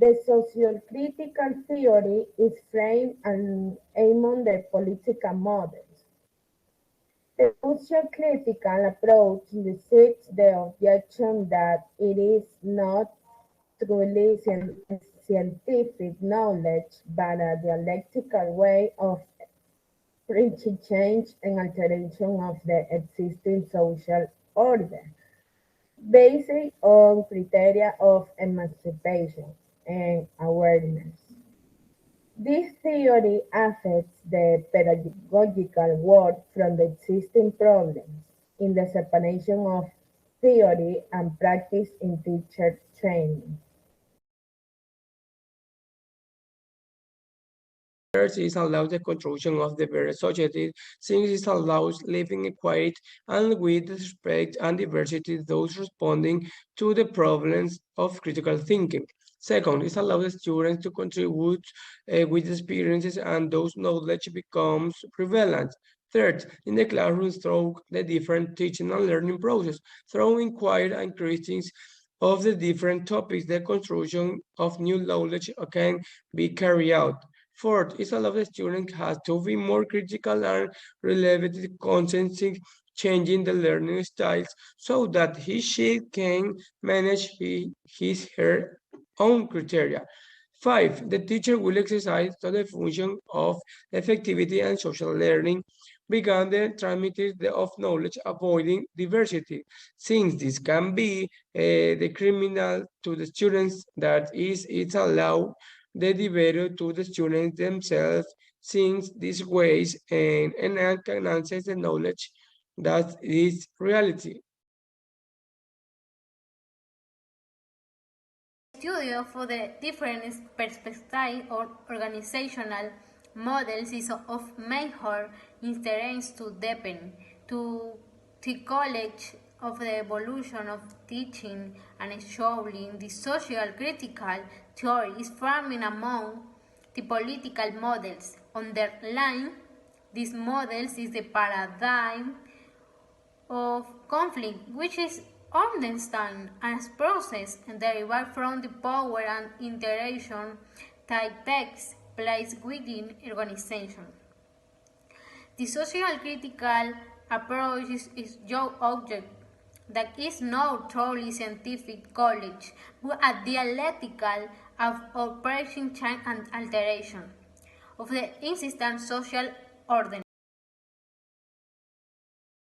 The social-critical theory is framed among the political models. The social-critical approach resists the objection that it is not truly scientific knowledge, but a dialectical way of preaching change and alteration of the existing social order, based on criteria of emancipation and awareness. This theory affects the pedagogical work from the existing problems in the separation of theory and practice in teacher training. First, it allows the construction of the better society, since it allows living in quiet and with respect and diversity, those responding to the problems of critical thinking. Second, it allows students to contribute with experiences and those knowledge becomes prevalent. Third, in the classroom through the different teaching and learning process, through inquiry and critiques of the different topics, the construction of new knowledge can be carried out. Fourth, is allow the student has to be more critical and relevant content, changing the learning styles so that she can manage her own criteria. Five, the teacher will exercise the function of effectivity and social learning, began the transmitting of knowledge, avoiding diversity. Since this can be the criminal to the students, that is, it's allowed the debate to the students themselves, since these ways and enhances the knowledge that is reality. Studio for the different perspectives or organizational models is of major interest to depend to the college of the evolution of teaching and showing the social critical theory is forming among the political models. Underlying these models is the paradigm of conflict, which is understand as process derived from the power and interaction that takes place within organization. The social critical approach is your object that is not truly scientific knowledge, but a dialectical of operation change and alteration of the insistent social order.